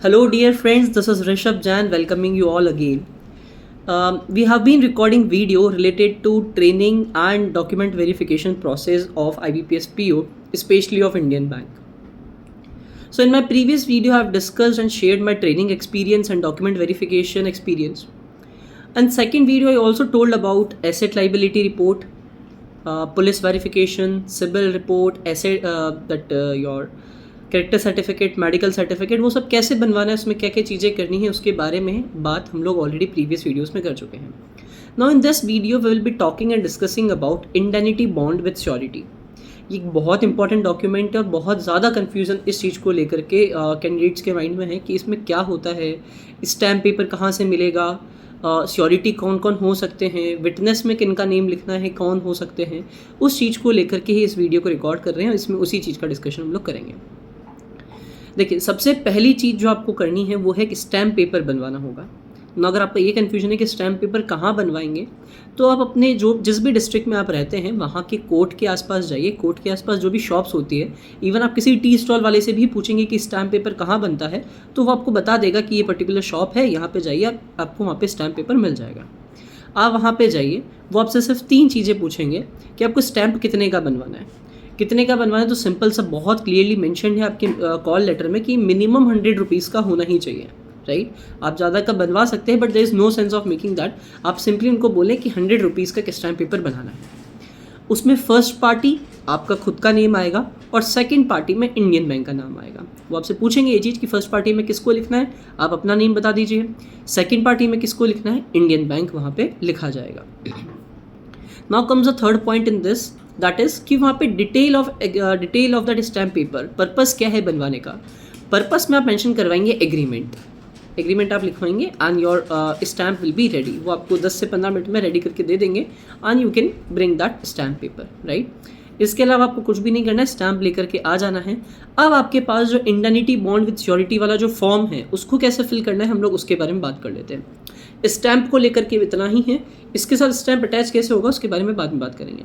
Hello, dear friends. This is Rishabh Jain welcoming you all again. We have been recording video related to training and document verification process of IBPS PO, especially of Indian Bank. So in my previous video, I have discussed and shared my training experience and document verification experience. And second video, I also told about asset liability report, police verification, civil report, asset your character certificate, medical certificate, वो सब कैसे बनवाना है, उसमें क्या क्या चीज़ें करनी है, उसके बारे में बात हम लोग ऑलरेडी प्रीवियस वीडियोस में कर चुके हैं. Now in this video we will be talking and discussing about indemnity bond with surety. ये एक बहुत इंपॉर्टेंट डॉक्यूमेंट है और बहुत ज़्यादा कन्फ्यूज़न इस चीज़ को लेकर के कैंडिडेट्स के माइंड में है कि इसमें क्या होता है, स्टैम्प पेपर कहाँ से मिलेगा, श्योरिटी कौन कौन हो सकते हैं, विटनेस में किन का नेम लिखना है, कौन हो सकते हैं. उस चीज़ को लेकर के ही इस वीडियो को रिकॉर्ड कर रहे हैं. इसमें उसी चीज़ का डिस्कशन हम लोग करेंगे. देखिए, सबसे पहली चीज़ जो आपको करनी है वो है कि स्टैम्प पेपर बनवाना होगा. ना अगर आपका ये कन्फ्यूजन है कि स्टैम्प पेपर कहाँ बनवाएंगे, तो आप अपने जिस भी डिस्ट्रिक्ट में आप रहते हैं वहाँ के कोर्ट के आसपास जाइए. कोर्ट के आसपास जो भी शॉप्स होती है, इवन आप किसी टी स्टॉल वाले से भी पूछेंगे कि स्टैम्प पेपर कहाँ बनता है, तो वो आपको बता देगा कि ये पर्टिकुलर शॉप है, यहाँ पे जाइए, आपको वहाँ पे स्टैम्प पेपर मिल जाएगा. आप वहाँ पे जाइए, वो आपसे सिर्फ 3 चीज़ें पूछेंगे कि आपको स्टैम्प कितने का बनवाना है. कितने का बनवाना है तो सिंपल सा बहुत क्लियरली मेंशन है आपके कॉल लेटर में कि मिनिमम 100 रुपीज़ का होना ही चाहिए. राइट, आप ज़्यादा का बनवा सकते हैं, but there is no sense of making that. आप सिंपली उनको बोलें कि 100 रुपीज़ का स्टैम्प पेपर बनाना है. उसमें फर्स्ट पार्टी आपका खुद का नेम आएगा और सेकंड पार्टी में इंडियन बैंक का नाम आएगा. वो आपसे पूछेंगे ये चीज़ कि फर्स्ट पार्टी में किसको लिखना है, आप अपना नेम बता दीजिए. सेकंड पार्टी में किसको लिखना है, इंडियन बैंक वहाँ पे लिखा जाएगा. Now comes the third point in this, that is कि वहाँ पे detail of that stamp paper. Purpose क्या है बनवाने का, पर्पस में आप मेंशन करवाएंगे एग्रीमेंट आप लिखवाएंगे and your stamp will be ready. वो आपको 10 से 15 मिनट में रेडी करके दे देंगे and you can bring that stamp paper. Right, इसके अलावा आपको कुछ भी नहीं करना है, स्टैम्प लेकर के आ जाना है. अब आपके पास जो इंडेनिटी बॉन्ड विद श्योरिटी वाला जो फॉर्म है उसको कैसे फिल करना है, हम लोग उसके बारे में बात कर लेते हैं. स्टैम्प को लेकर के इतना ही है, इसके साथ स्टैम्प अटैच कैसे होगा उसके बारे में बाद में बात करेंगे.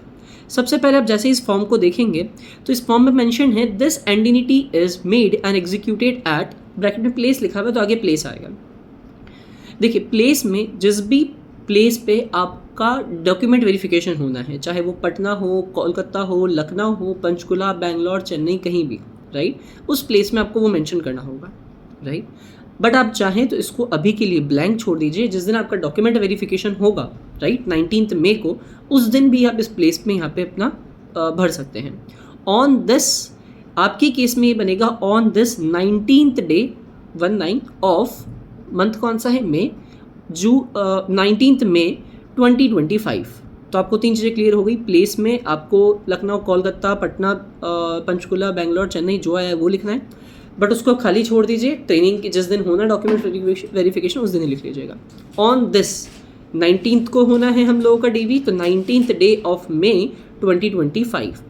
सबसे पहले आप जैसे इस फॉर्म को देखेंगे तो इस फॉर्म में मेंशन है this indemnity is made and executed at, bracket में प्लेस लिखा हुआ है तो आगे प्लेस आएगा. देखिए, प्लेस में जिस भी प्लेस पे आपका डॉक्यूमेंट वेरिफिकेशन होना है, चाहे वो पटना हो, कोलकाता हो, लखनऊ हो, पंचकुला, बेंगलोर, चेन्नई, कहीं भी, राइट, उस प्लेस में आपको वो मेंशन करना होगा. राइट, बट आप चाहें तो इसको अभी के लिए ब्लैंक छोड़ दीजिए. जिस दिन आपका डॉक्यूमेंट वेरिफिकेशन होगा, राइट, 19 मई को, उस दिन भी आप इस प्लेस में यहाँ पे अपना भर सकते हैं. ऑन दिस, आपके केस में ये बनेगा on this 19th day 19 of month, कौन सा है, मई, 19th मई 2025. तो आपको 3 चीज़ें क्लियर हो गई. प्लेस में आपको लखनऊ, कोलकाता, पटना, पंचकुला, बेंगलोर, चेन्नई जो है वो लिखना है, बट उसको खाली छोड़ दीजिए. ट्रेनिंग के जिस दिन होना डॉक्यूमेंट वेरिफिकेशन उस दिन ही लिख लीजिएगा. ऑन दिस 19th को होना है हम लोगों का डीवी, तो 19th day of May 2025.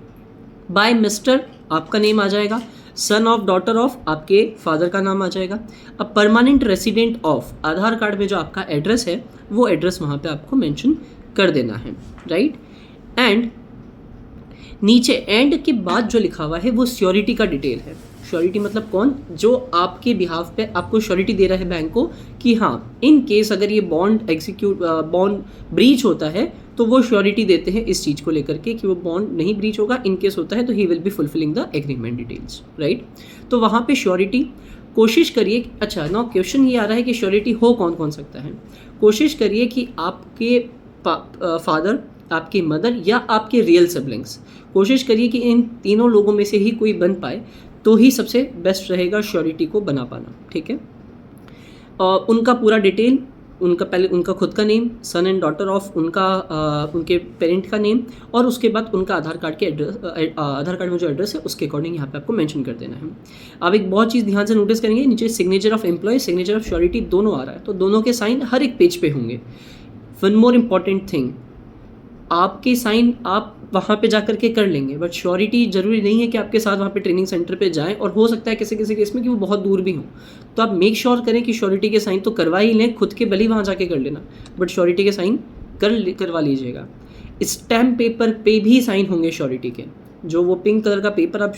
By mister आपका नेम आ जाएगा, सन ऑफ, डॉटर ऑफ आपके फादर का नाम आ जाएगा. अब permanent resident of, Aadhaar card में जो आपका एड्रेस है वो एड्रेस वहाँ पे आपको मेंशन कर देना है. राइट, एंड नीचे एंड के बाद जो लिखा हुआ है वो श्योरिटी का डिटेल है. श्योरिटी मतलब कौन, जो आपके बिहाफ पे आपको श्योरिटी दे रहा है बैंक को कि हाँ, इन केस अगर ये बॉन्ड ब्रीच होता है तो वो श्योरिटी देते हैं इस चीज़ को लेकर के कि वो बॉन्ड नहीं ब्रीच होगा. इन केस होता है तो he will be fulfilling the agreement details. Right, तो वहाँ पे श्योरिटी कोशिश करिए. अच्छा, नाउ क्वेश्चन ये आ रहा है कि श्योरिटी हो कौन कौन सकता है. कोशिश करिए कि आपके फादर, आपकी मदर या आपके रियल सिबलिंग्स, कोशिश करिए कि इन तीनों लोगों में से ही कोई बन पाए तो ही सबसे बेस्ट रहेगा श्योरिटी को बना पाना. ठीक है, उनका पूरा डिटेल, उनका पहले उनका खुद का name, son and daughter of उनका, उनके पेरेंट का नेम, और उसके बाद उनका आधार कार्ड के एड्रेस, आधार कार्ड में जो एड्रेस है उसके अकॉर्डिंग यहाँ पे आपको मेंशन कर देना है. आप एक बहुत चीज़ ध्यान से नोटिस करेंगे, नीचे signature of employee, signature of surety दोनों आ रहा है, तो दोनों के साइन हर एक पेज पे होंगे. वन मोर इम्पॉर्टेंट थिंग, आपके साइन आप वहाँ पे जा करके कर लेंगे, बट श्योरिटी ज़रूरी नहीं है कि आपके साथ वहाँ पे ट्रेनिंग सेंटर पे जाएं, और हो सकता है किसी किसी केस में कि वो बहुत दूर भी हों. तो आप मेक श्योर करें कि श्योरिटी के साइन तो करवा ही लें, खुद के भले ही वहाँ जाके कर लेना, बट श्योरिटी के साइन करवा लीजिएगा. स्टैम्प पेपर पे भी साइन होंगे श्योरिटी के. जो वो पिंक कलर का पेपर आप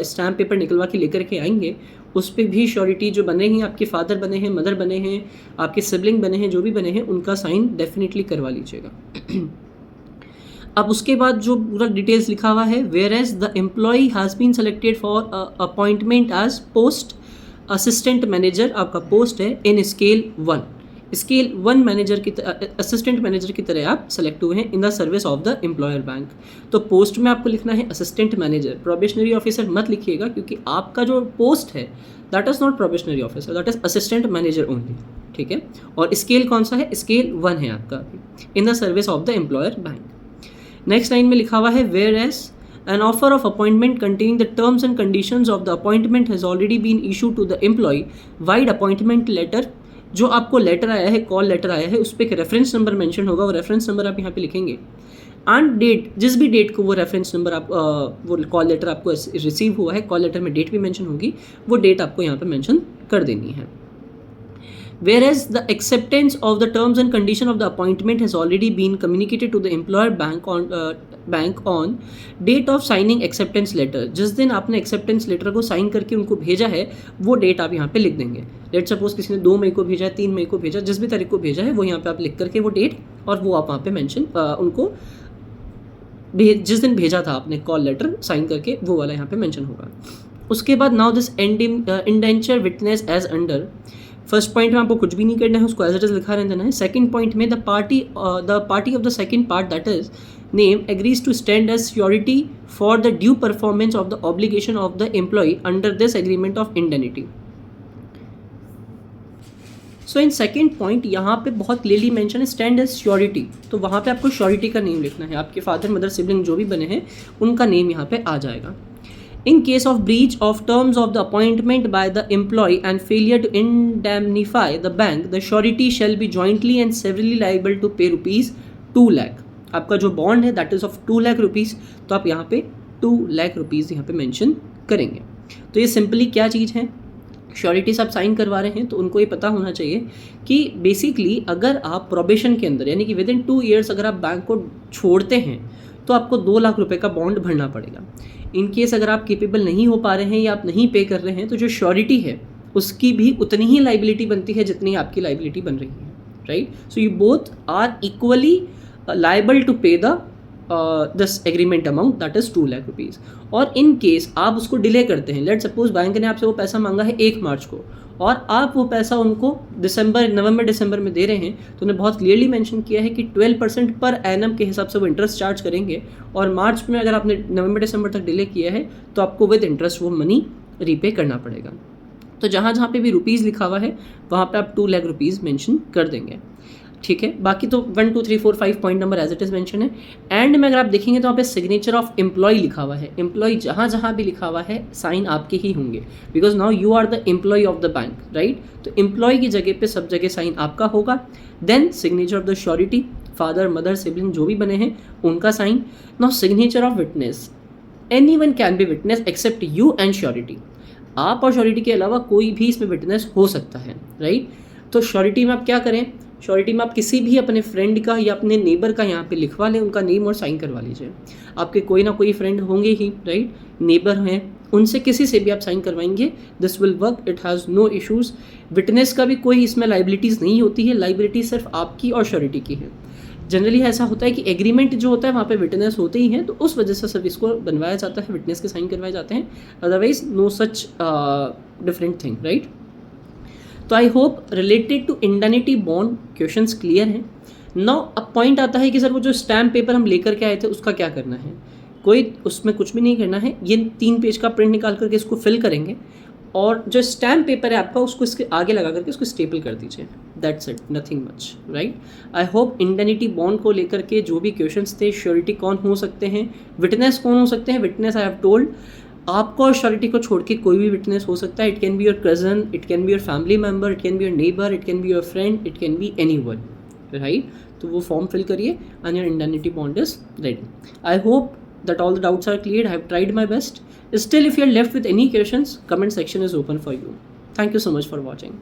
स्टैम्प पेपर निकलवा के लेकर के आएंगे, उस पर भी श्योरिटी जो बने हैं, आपके फादर बने हैं, मदर बने हैं, आपके सिबलिंग बने हैं, जो भी बने हैं, उनका साइन डेफिनेटली करवा लीजिएगा। अब उसके बाद जो पूरा डिटेल्स लिखा हुआ है, whereas the employee has been selected for appointment as post assistant manager, आपका पोस्ट है इन स्केल 1, स्केल 1 मैनेजर की असिस्टेंट मैनेजर की तरह आप सेलेक्ट हुए हैं in the service of the employer bank. तो पोस्ट में आपको लिखना है असिस्टेंट मैनेजर, प्रोबेशनरी ऑफिसर मत लिखिएगा, क्योंकि आपका जो पोस्ट है that is not probationary officer, that is assistant manager only, ठीक है। और स्केल कौन सा है, स्केल 1 है आपका in the service of the employer bank. Next line में लिखा हुआ है, whereas an offer of appointment containing the terms and conditions of the appointment has already been issued to the employee, wide appointment letter, जो आपको letter आया है, call letter आया है, उस पर एक रेफरेंस नंबर मेंशन होगा, वो रेफरेंस नंबर आप यहाँ पे लिखेंगे, एंड डेट, जिस भी डेट को वो रेफरेंस नंबर आप वो कॉल लेटर आपको रिसीव हुआ है, कॉल लेटर में डेट भी मेंशन होगी, वो डेट आपको यहाँ पे मेंशन कर देनी है। Whereas the acceptance of the terms and condition of the appointment has already been communicated to the employer bank on date of signing acceptance letter, जिस दिन आपने acceptance letter को साइन करके उनको भेजा है, वो डेट आप यहाँ पे लिख देंगे। लेट सपोज किसी ने 2 मई को भेजा है, 3 मई को भेजा, जिस भी तारीख को भेजा है वो यहाँ पे आप लिख करके वो डेट, और वो आप वहाँ पे मेंशन उनको जिस दिन भेजा था आपने कॉल लेटर साइन करके, वो वाला यहाँ पे मेंशन होगा। उसके बाद now this indenture witness as under, first point में आपको कुछ भी नहीं करना है, उसको एज इट इज लिखा रहने देना है। सेकंड पॉइंट में the party of the second part that is name agrees to stand as surety for the due performance of the obligation of the employ under this agreement of indemnity. So in second point यहाँ पे बहुत clearly mention है stand as surety, तो वहाँ पे आपको surety का name लिखना है, आपके फादर मदर सिबलिंग जो भी बने हैं उनका नेम यहाँ पे आ जाएगा। In case of breach of terms of the appointment by the employee and failure to indemnify the bank, the surety shall be jointly and severally liable to pay rupees 2 lakh। आपका जो bond है that is of 2 lakh rupees, तो आप यहाँ पे 2 lakh rupees यहाँ पे mention करेंगे। तो ये सिंपली क्या चीज़ है, श्योरिटीज आप साइन करवा रहे हैं तो उनको ये पता होना चाहिए कि बेसिकली अगर आप प्रोबेशन के अंदर, यानी कि विद इन 2 ईयर्स अगर आप बैंक को छोड़ते हैं तो आपको 2 लाख रुपए का बॉन्ड भरना पड़ेगा। इन केस अगर आप केपेबल नहीं हो पा रहे हैं या आप नहीं पे कर रहे हैं, तो जो श्योरिटी है उसकी भी उतनी ही लाइबिलिटी बनती है जितनी आपकी लाइबिलिटी बन रही है, right. So you both are equally liable to pay the this agreement amount that is 2 lakh rupees. और इन केस आप उसको डिले करते हैं, लेट सपोज बैंक ने आपसे वो पैसा मांगा है 1 मार्च को और आप वो पैसा उनको नवंबर दिसंबर में दे रहे हैं, तो उन्हें बहुत क्लियरली मेंशन किया है कि 12% पर एनम के हिसाब से वो इंटरेस्ट चार्ज करेंगे, और मार्च में अगर आपने नवंबर दिसंबर तक डिले किया है तो आपको विद इंटरेस्ट वो मनी रीपे करना पड़ेगा। तो जहाँ जहाँ पे भी रुपीज़ लिखा हुआ है वहाँ पे आप 2 लाख रुपीज़ मेंशन कर देंगे, ठीक है। बाकी तो 1 2 3 4 5 point number as it is mention है। एंड में अगर आप देखेंगे तो वहाँ पे सिग्नेचर ऑफ एम्प्लॉय लिखा हुआ है, एम्प्लॉय जहाँ जहाँ भी लिखा हुआ है साइन आपके ही होंगे, because now you are the employee of the bank, right. तो एम्प्लॉय की जगह पे सब जगह साइन आपका होगा। Then signature of the surety, father mother sibling जो भी बने हैं उनका sign. Now signature of witness, anyone can be witness except you and surety, आप और श्योरिटी के अलावा कोई भी इसमें विटनेस हो सकता है, राइट। तो श्योरिटी में आप क्या करें, श्योरिटी में आप किसी भी अपने फ्रेंड का या अपने नेबर का यहाँ पे लिखवा लें, उनका नेम और साइन करवा लीजिए। आपके कोई ना कोई फ्रेंड होंगे ही, राइट, नेबर हैं, उनसे किसी से भी आप साइन करवाएंगे, this will work, it has no issues. Witness का भी कोई इसमें लाइबिलिटीज़ नहीं होती है, लाइबिलिटी सिर्फ आपकी और श्योरिटी की है। जनरली ऐसा होता है कि एग्रीमेंट जो होता है वहाँ पे विटनेस होते ही हैं, तो उस वजह से सिर्फ इसको बनवाया जाता है, विटनेस के साइन करवाए जाते हैं, otherwise no such different thing, right. तो I hope related to indemnity bond questions clear हैं। नाउ अब पॉइंट आता है कि सर वो जो स्टैम्प पेपर हम लेकर के आए थे उसका क्या करना है। कोई उसमें कुछ भी नहीं करना है, ये 3 पेज का प्रिंट निकाल करके इसको फिल करेंगे और जो स्टैम्प पेपर है आपका उसको इसके आगे लगा करके उसको स्टेपल कर दीजिए, that's it, nothing much, right. I hope indemnity bond को लेकर के जो भी क्वेश्चंस थे, श्योरिटी कौन हो सकते हैं, विटनेस कौन हो सकते हैं, विटनेस आई हैव टोल्ड, आपको और श्योरिटी को छोड़ के कोई भी विटनेस हो सकता है। It can be your cousin, it can be your family member, it can be your neighbour, it can be your friend, it can be anyone, right. तो वो फॉर्म फिल करिए and your indemnity bond is ready. I hope that all the doubts are cleared. I have tried my best. Still, if you are left with any questions, comment section is open for you. Thank you so much for watching.